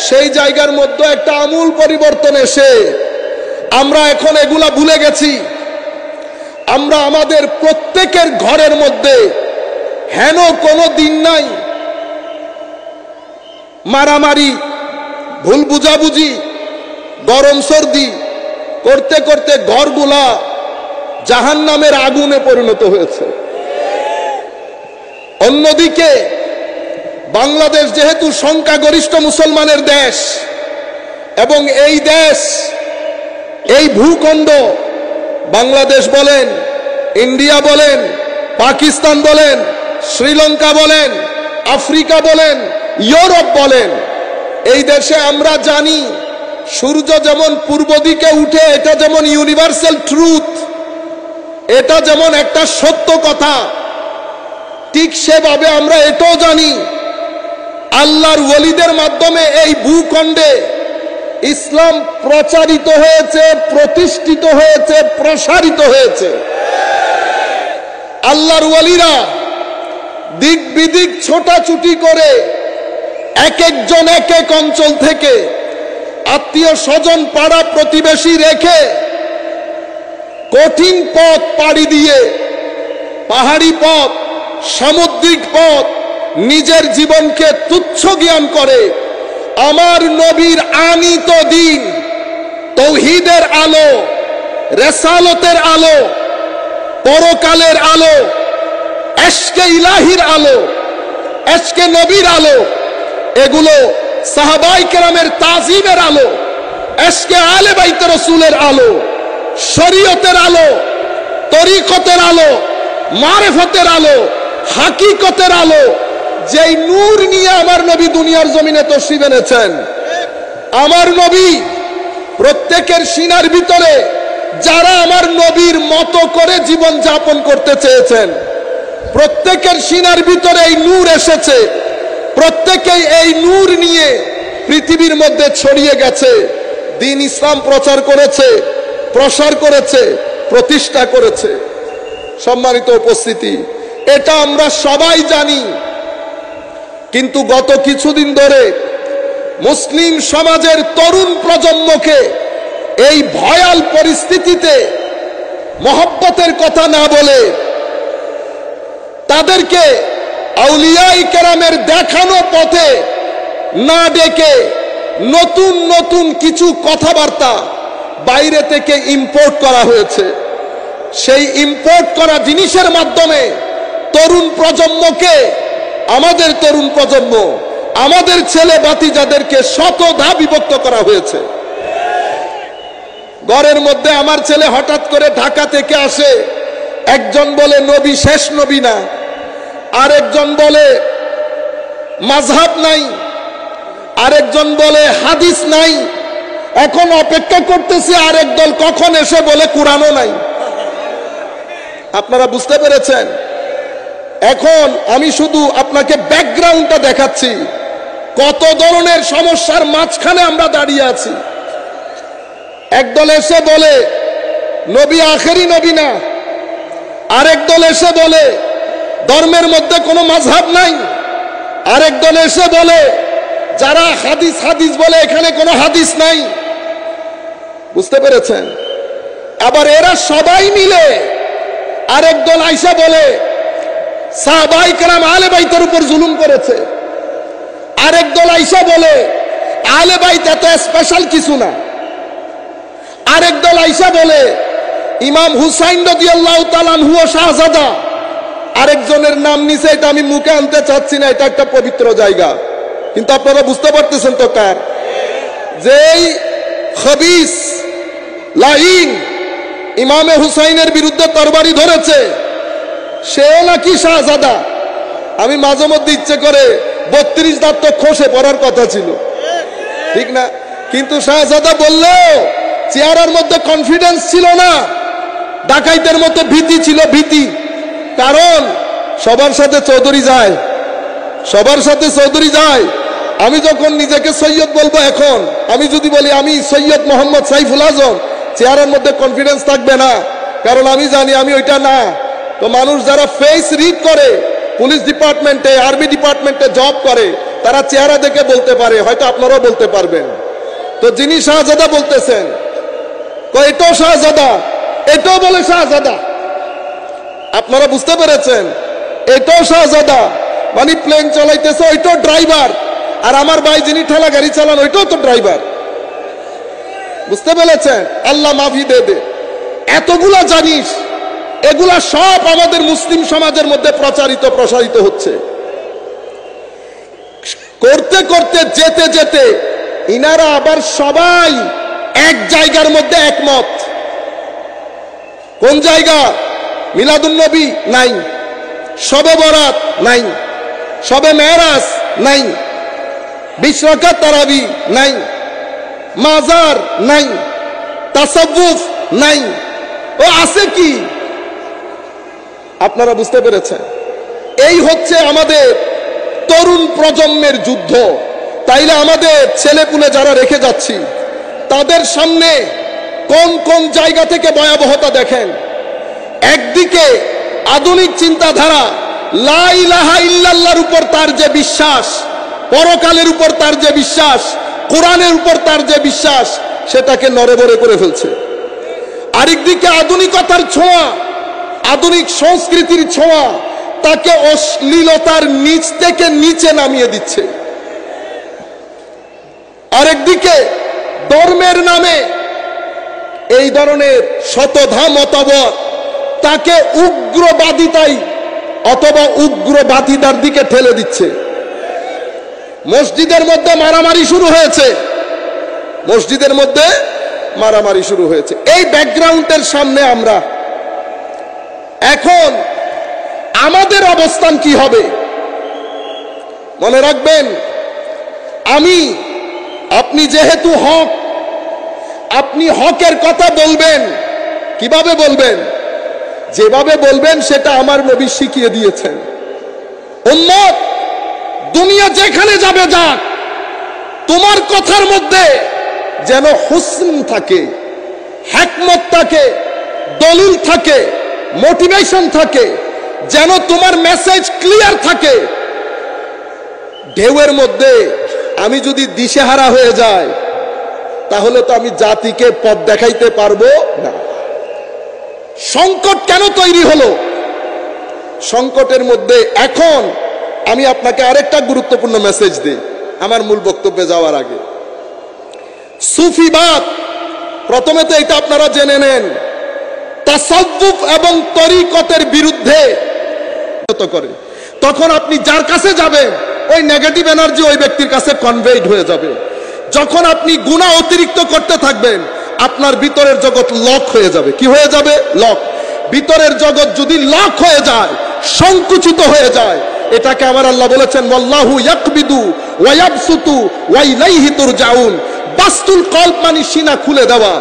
[SPEAKER 1] সেই জায়গার মধ্যে একটা আমূল পরিবর্তন এসে আমরা এখন এগুলা ভুলে গেছি। আমরা আমাদের প্রত্যেকের ঘরের মধ্যে হেন কোনো দিন নাই মারামারি, ভুল বুঝাবুঝি, গরম সর্দি করতে করতে ঘরগুলা জাহান্নামের আগুনে পরিণত হয়েছে। অন্যদিকে বাংলাদেশ যেহেতু সংখ্যাগরিষ্ঠ মুসলমানের দেশ, এবং এই দেশ, এই ভূখণ্ড, বাংলাদেশ বলেন, ইন্ডিয়া বলেন, পাকিস্তান বলেন, শ্রীলঙ্কা বলেন, আফ্রিকা বলেন, ইউরোপ বলেন, এই দেশে আমরা জানি সূর্য যেমন পূর্ব দিকে উঠে, এটা যেমন ইউনিভার্সাল ট্রুথ, এটা যেমন একটা সত্য কথা, ঠিক সেভাবে আমরা এটাও জানি আল্লাহর ওলিদের মাধ্যমে এই ভূখণ্ডে ইসলাম প্রচারিত হয়েছে, প্রতিষ্ঠিত হয়েছে, প্রসারিত হয়েছে। আল্লাহর ওলিরা দিক বিদিক ছোটাছুটি করে এক একজন এক এক অঞ্চল থেকে আত্মীয় স্বজন, পাড়া প্রতিবেশী রেখে কঠিন পথ পাড়ি দিয়ে, পাহাড়ি পথ, সামুদ্রিক পথ, নিজের জীবনকে তুচ্ছ জ্ঞান করে আমার নবীর আনিত দিন, তৌহিদের আলো, রেসালতের আলো, পরকালের আলো, এশকে ইলাহির আলো, এশকে নবীর আলো, এগুলো সাহাবায়ে কেরামের তাজিমের আলো, এশকে আলে বাইত রাসূলের আলো, শরীয়তের আলো, তরিকতের আলো, মারিফতের আলো, হাকিকতের আলো, যেই নূর নিয়ে আমার নবী দুনিয়ার জমিনে তশরিফ এনেছেন। আমার নবী প্রত্যেকের সিনার ভিতরে যারা আমার নবীর মতো করে জীবন যাপন করতে চেয়েছেন, প্রত্যেকের সিনার ভিতরে এই নূর এসেছে, প্রত্যেকেই এই নূর নিয়ে পৃথিবীর মধ্যে ছড়িয়ে গেছে, দ্বীন ইসলাম প্রচার করেছে, প্রসার করেছে, প্রতিষ্ঠা করেছে। সম্মানিত উপস্থিতি, এটা আমরা সবাই জানি, কিন্তু গত কিছুদিন ধরে মুসলিম সমাজের তরুণ প্রজন্মকে এই ভয়াল পরিস্থিতিতে মহব্বতের কথা না বলে তাদেরকে আউলিয়ায়ে কেরামের দেখানো পথে না ডেকে নতুন নতুন কিছু কথাবার্তা বাইরে থেকে ইম্পোর্ট করা হয়েছে। সেই ইম্পোর্ট করা জিনিসের মাধ্যমে তরুণ প্রজন্মকে, আমাদের তরুণ প্রজন্ম, আমাদের ছেলে বাতিজাদেরকে শতধা বিভক্ত করা হয়েছে। ঘরের মধ্যে আমার ছেলে হঠাৎ করে ঢাকা থেকে আসে, একজন বলে নবী শেষ নবী না, আরেকজন বলে মাযহাব নাই, আরেকজন বলে হাদিস নাই। এখন অপেক্ষা করতেছি আরেক দল কখন এসে বলে কোরআনও নাই। আপনারা বুঝতে পেরেছেন? এখন আমি শুধু আপনাকে ব্যাকগ্রাউন্ডটা দেখাচ্ছি, কত ধরনের সমস্যার মাঝখানে আমরা দাঁড়িয়ে আছি। একদল এসে বলে নবী আখেরি নবী না, আরেক দল এসে বলে ধর্মের মধ্যে কোনো মাযহাব নাই, আরেক দল এসে বলে যারা হাদিস হাদিস বলে এখানে কোনো হাদিস নাই। বুঝতে পেরেছেন? আবার এরা সবাই মিলে আরেক দল আইসা বলে সাহাবায়ে কেরাম আহলে বাইতের উপর জুলুম করেছে, আরেক দল আইসা বলে আহলে বাইত এত স্পেশাল কিছু না, আরেক দল আইসা বলে ইমাম হুসাইন রাদিয়াল্লাহু তাআলা আনহু শাহজাদা, আরেকজনের নাম নিচে, এটা আমি মুখে আনতে চাচ্ছি না, এটা একটা পবিত্র জায়গা, কিন্তু আপনারা বুঝতে পারতেছেন তো কার? যেই খবিস লাইন ইমামে হুসাইনের বিরুদ্ধে তরবারি ধরেছে সেও নাকি শাহজাদা। আমি মাঝে মধ্যে ইচ্ছে করে 32 দাঁত তো খসে পড়ার কথা ছিল, ঠিক না? কিন্তু শাহজাদা বললেও চেহারার মধ্যে কনফিডেন্স ছিল না, ডাকাইতের মতো ভীতি ছিল, ভীতি। কারণ সবার সাথে চৌধুরী যায়, সবার সাথে চৌধুরী যায়। আমি যখন নিজেকে সৈয়দ বলবো, এখন আমি যদি বলি আমি সৈয়দ মোহাম্মদ সাইফুল আজম, চেহারার মধ্যে কনফিডেন্স থাকবে না, কারণ আমি জানি আমি ওইটা না। তো মানুষ যারা ফেস রিড করে, পুলিশ ডিপার্টমেন্টে, আর্মি ডিপার্টমেন্টে জব করে, তারা চেহারা দেখে বলতে পারে, হয়তো আপনারাও বলতে পারবেন। তো যিনি শাহজাদা বলতেছেন, এটাও শাহজাদা, এটাও বলে শাহজাদা, আপনারা বুঝতে পেরেছেন? এটাও শাহজাদা মানে প্লেন চালাইতেছে, ওইটাও ড্রাইভার। আর আমার ভাই যিনি ঠেলা গাড়ি চালান, ওইটাও তো ড্রাইভার। বুঝতে পেরেছেন? আল্লাহ মাফি দে দে। এতগুলা জানিস, এগুলা সব আমাদের মুসলিম সমাজের মধ্যে প্রসারিত হচ্ছে। করতে করতে যেতে যেতে ইনারা আবার সবাই এক জায়গার মধ্যে একমত। কোন জায়গা? মিলাদুন্নবী নাই, শবে বরাত নাই, শবে মেরাজ নাই, 20 রাকাত তারাবি নাই, মাজার নাই, তাসাব্বুফ নাই। ও আছে কি? আপনারা বুঝতে পেরেছেন? এই হচ্ছে আমাদের তরুণ প্রজন্মের যুদ্ধ। তাইলে আমাদের ছেলেপুলে যারা রেখে যাচ্ছি, তাদের সামনে কোন কোন জায়গা থেকে ভয়াবহতা দেখেন। একদিকে আধুনিক চিন্তাধারা, লা ইলাহা ইল্লাল্লাহর উপর তার যে বিশ্বাস, পরকালের উপর তার যে বিশ্বাস, কোরআনের উপর তার যে বিশ্বাস, সেটাকে নড়বড়ে করে ফেলছে। আরেকদিকে আধুনিকতার ছোঁয়া, আধুনিক সংস্কৃতির ছোঁয়া তাকে অশ্লীলতার নিচ থেকে নিচে নামিয়ে দিচ্ছে। আরেকদিকে ধর্মের নামে এই ধরনের শতধা মতবাদ তাকে উগ্রবাদিতাই অথবা উগ্রবাদিতার দিকে ঠেলে দিচ্ছে। মসজিদের মধ্যে মারামারি শুরু হয়েছে, মসজিদের মধ্যে মারামারি শুরু হয়েছে। এই ব্যাকগ্রাউন্ডের সামনে আমরা এখন আমাদের অবস্থান কি হবে? মনে রাখবেন, আপনি যেহেতু হক, আপনি হকের কথা বলবেন। কিভাবে বলবেন? যেভাবে বলবেন সেটা আমার নবী শিখিয়ে দিয়েছেন। উম্মত, দুনিয়া যেখানে যাবে যাক, তোমার কথার মধ্যে যেন হুসন থাকে, হিকমত থাকে, দলিল থাকে, মোটিভেশন থাকে, যেন তোমার মেসেজ ক্লিয়ার থাকে। ঢেউয়ের মধ্যে আমি যদি দিশেহারা হয়ে যাই, তাহলে তো আমি জাতিকে পথ দেখাইতে পারবো না। সংকট কেন তৈরি হলো? সংকটের মধ্যে এখন আমি আপনাকে আরেকটা গুরুত্বপূর্ণ মেসেজ দিই আমার মূল বক্তব্যে যাওয়ার আগে। সুফিবাদ, প্রথমে তো এটা আপনারা জেনে নেন, তাসাউফ এবং তরিকতের বিরুদ্ধে করে। তখন আপনি যার কাছে যাবেন, ওই নেগেটিভ এনার্জি ওই ব্যক্তির কাছে কনভেড হয়ে যাবে। যখন আপনি গুনাহ অতিরিক্ত করতে থাকবেন, আপনার ভিতরের জগৎ লক হয়ে যাবে। কি হয়ে যাবে? লক। ভিতরের জগৎ যদি লক হয়ে যায়, সংকুচিত হয়ে যায়, এটাকে আমার আল্লাহ বলেছেন, ওয়াল্লাহু ইয়াকবিদু ওয়া ইয়াবসুতু ওয়া ইলাইহি তুরজাউন। বাস্তুল কলব মানে সিনা খুলে দেওয়া,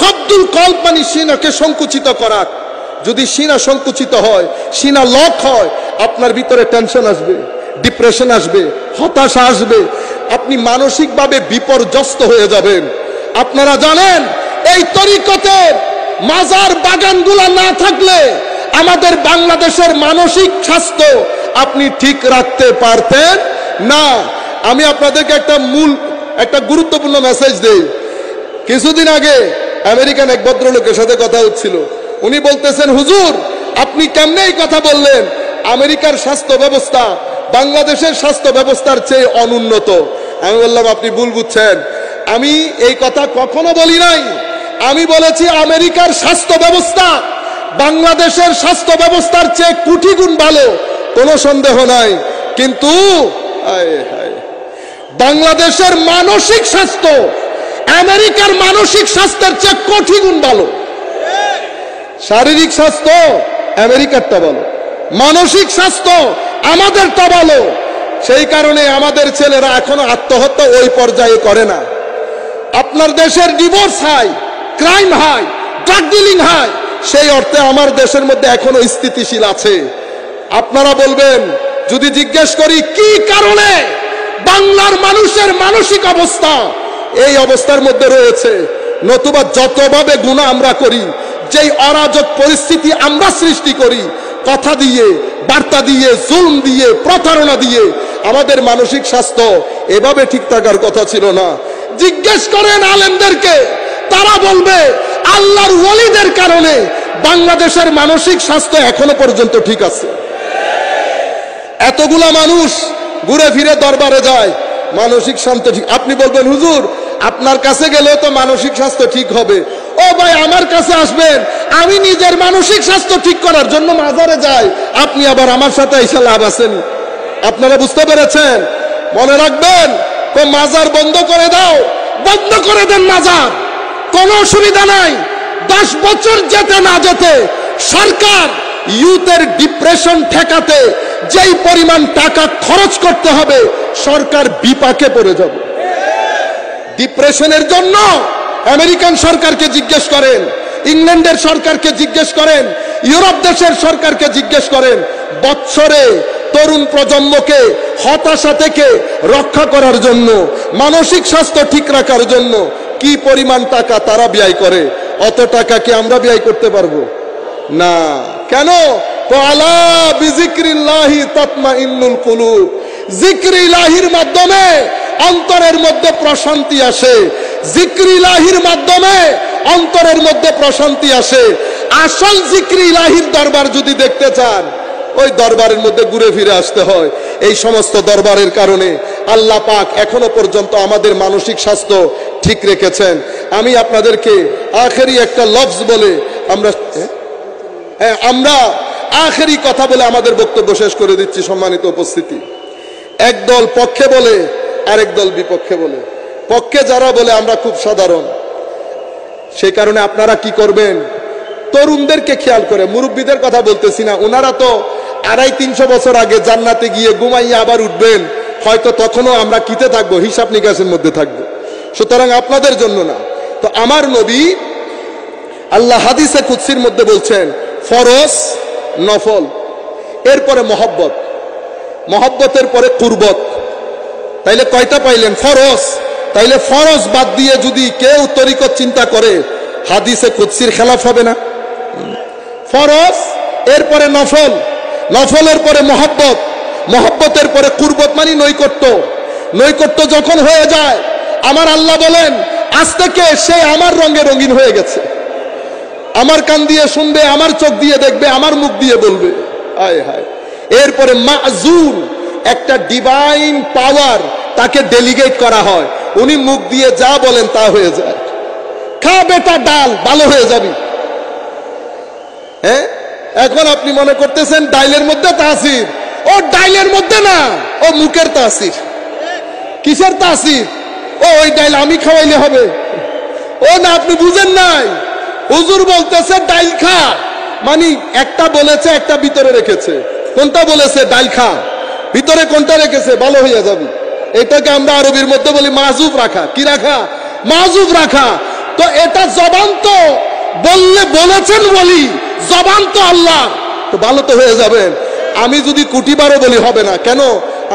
[SPEAKER 1] কবদুল কলব মানে সিনাকে সংকুচিত করা। যদি সিনা সংকুচিত হয়, সিনা লক হয়, আপনার ভিতরে টেনশন আসবে, ডিপ্রেশন আসবে, হতাশা আসবে, আপনি মানসিকভাবে বিপর্যস্ত হয়ে যাবেন। আপনারা জানেন, এই তরিকতের মাজার বাগানগুলো না থাকলে আমাদের বাংলাদেশের মানসিক স্বাস্থ্য আপনি ঠিক রাখতে পারতেন না। আমি আপনাদেরকে একটা গুরুত্বপূর্ণ মেসেজ দেই। কিছুদিন আগে আমেরিকান এক ভদ্রলোকের সাথে কথা হচ্ছিল। উনি বলতেছেন, হুজুর আপনি কেমনে এই কথা বললেন? আমেরিকার স্বাস্থ্য ব্যবস্থা বাংলাদেশের স্বাস্থ্য ব্যবস্থার চেয়ে অনুন্নত। আমি বললাম, আপনি ভুল বুঝছেন। আমি এই কথা কখনো বলি নাই। আমি বলেছি আমেরিকার স্বাস্থ্য ব্যবস্থা বাংলাদেশের স্বাস্থ্য ব্যবস্থার চেয়ে কোটি গুণ ভালো, কোনো সন্দেহ নাই। কিন্তু বাংলাদেশের মানসিক স্বাস্থ্য আমেরিকার মানসিক স্বাস্থ্যের চেয়ে কোটি গুণ ভালো। শারীরিক স্বাস্থ্য আমেরিকারটা ভালো, মানসিক স্বাস্থ্য আমাদেরটা ভালো। সেই কারণে আমাদের ছেলেরা এখনো আত্মহত্যা ওই পর্যায়ে করে না। আপনার দেশের divorce high, crime high, drug dealing high, সেই অর্থে আমার দেশের মধ্যে এখনো স্থিতিশীল আছে। আপনারা বলবেন, যদি জিজ্ঞেস করি কি কারণে বাংলার মানুষের মানসিক অবস্থা এই অবস্থার মধ্যে রয়েছে, নতুবা যতভাবে গুনাহ আমরা করি, যেই অরাজক পরিস্থিতি আমরা সৃষ্টি করি, কথা দিয়ে, বার্তা দিয়ে, জুলম দিয়ে, প্রতারণা দিয়ে, আমাদের মানসিক স্বাস্থ্য এভাবে ঠিক থাকার কথা ছিল না। জিজ্ঞেস করেন আলেমদেরকে, তারা বলবে আল্লাহর ওয়ালিদের কারণে বাংলাদেশের মানসিক স্বাস্থ্য এখনো পর্যন্ত ঠিক আছে। এতগুলা মানুষ ঘুরে ফিরে দরবারে যায়, মানসিক স্বাস্থ্য ঠিক। আপনি বলবেন, হুজুর আপনার কাছে গেলে তো মানসিক স্বাস্থ্য ঠিক হবে। ও ভাই, আমার কাছে আসবেন, আমি নিজের মানসিক স্বাস্থ্য ঠিক করার জন্য মাজারে যাই, আপনি আবার আমার সাথে এসে লাভ আছেন? আপনারা বুঝতে পেরেছেন? মনে রাখবেন, মাজার বন্ধ করে দাও, বন্ধ করে দেন মাজার, কোনো অসুবিধা নাই। 10 বছর যেতে না যেতে সরকার ইউথের ডিপ্রেশন ঠেকাতে যেই পরিমাণ টাকা খরচ করতে হবে, সরকার বিপাকে পড়ে যাবে। ডিপ্রেশনের জন্য আমেরিকান সরকারকে জিজ্ঞেস করেন, ইংল্যান্ডের সরকারকে জিজ্ঞেস করেন, ইউরোপ দেশের সরকারকে জিজ্ঞেস করেন, বছরে তরুণ প্রজন্মকে হতাশা থেকে রক্ষা করার জন্য, মানসিক স্বাস্থ্য ঠিক রাখার জন্য কি পরিমাণ টাকা তারা ব্যয় করে। অত টাকা কি আমরা ব্যয় করতে পারবো? না। কেন? আলা বিজিক্রিল্লাহি তাতমাইন্নুল কুলুব, জিক্র ইলাহির মাধ্যমে অন্তরের মধ্যে প্রশান্তি আসে, জিক্র ইলাহির মাধ্যমে অন্তরের মধ্যে প্রশান্তি আসে। আসল জিক্র ইলাহির দরবার যদি দেখতে চান, ওই দরবারের মধ্যে ঘুরে ফিরে আসতে হয়। এই সমস্ত দরবারের কারণে আল্লাহ পাক এখনো পর্যন্ত আমাদের মানসিক স্বাস্থ্য ঠিক রেখেছেন। আমি আপনাদেরকে আখেরি একটা লফজ বলে আমরা আখেরি কথা বলে আমাদের বক্তব্য শেষ করে দিচ্ছি। সম্মানিত উপস্থিতি, একদল পক্ষে বলে, আরেক দল বিপক্ষে বলে। পক্ষে যারা বলে আমরা খুব সাধারণ, সেই কারণে আপনারা কি করবেন, তরুণদেরকে খেয়াল করে, মুরব্বীদের কথা বলতেছি না, ওনারা তো 250-300 বছর আগে জান্নাতে গিয়ে ঘুমাইয়া আবার উঠবেন, হয়তো তখনও আমরা কিতে থাকবো, হিসাব নিকাশের মধ্যে থাকবো। সুতরাং আপনাদের জন্য না। তো আমার নবী আল্লাহ হাদিসে কুদসির মধ্যে বলছেন, ফরজ, নফল, এরপরে মহব্বত, মহব্বতের পরে কুরবত। তাইলে কয়টা পাইলেন? ফরজ। তাইলে ফরজ বাদ দিয়ে যদি কেউ তরিকত চিন্তা করে, হাদিসে কুদসির খেলাফ হবে না? ফরজ, এরপরে নফল, নফলের পরে মহব্বত, মহব্বতের পরে কুরবত, মানে নৈকট্য। নৈকট্য যখন হয়ে যায়, আমার আল্লাহ বলেন, আজ থেকে সে আমার রঙে রঙিন হয়ে গেছে, আমার কান দিয়ে শুনবে, আমার চোখ দিয়ে দেখবে, আমার মুখ দিয়ে বলবে। আয় হায়। এরপরে মাযুন, একটা ডিভাইন পাওয়ার তাকে ডেলিগেট করা হয়, উনি মুখ দিয়ে যা বলেন তা হয়ে যায়। খা বেটা ডাল, ভালো হয়ে যাবি। হ্যাঁ, এখন আপনি মনে করতেছেন ডাইলের মধ্যে তাসির, ও ডাইলের মধ্যে না, ও মুখের তাসির। কিসের তাসির? ও ওই ডাইল আমি খাওয়াইলে হবে? ও না, আপনি বুঝেন নাই। হুজুর বলতেছে ডাইল খা, মানে একটা বলেছে, একটা ভিতরে রেখেছে। কোনটা বলেছে? ডাইল খা, ভিতরে কোনটা রেখেছে? ভালো হইয়া যাবি। এটাকে আমরা আরবির মধ্যে বলি মাযুব রাখা। কি রাখা? মাযুব রাখা। তো এটা জবান তো বললে বলেছেন বলি, জবান তো আল্লাহ, তো ভালো তো হয়ে যাবেন। আমি যদি কুটিবারও বলি হবে না। কেন?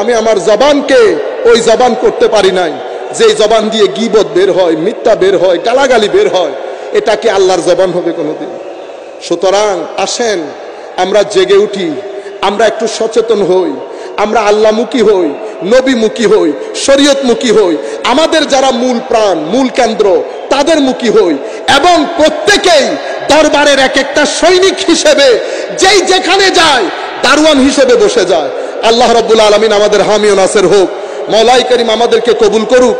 [SPEAKER 1] আমি আমার জবানকে ওই জবান করতে পারি নাই, যে জবান দিয়ে গীবত বের হয়, মিথ্যা বের হয়, গালাগালি বের হয়। এটা কি আল্লাহর জবান হবে কোনোদিন? সুতরাং আসেন আমরা জেগে উঠি, আমরা একটু সচেতন হই, আমরা আল্লাহমুখী হই, নবীমুখী হই, শরীয়তমুখী হই, আমাদের যারা মূল প্রাণ, মূল কেন্দ্র, তাদের মুখী হই, এবং প্রত্যেকেই দরবারের এক একটা সৈনিক হিসেবে যেই যেখানে যায় দারওয়ান হিসেবে বসে যায়। আল্লাহ রাব্বুল আলামিন আমাদের হামি ও নাসির হোক। মওলাই করিম আমাদেরকে কবুল করুক।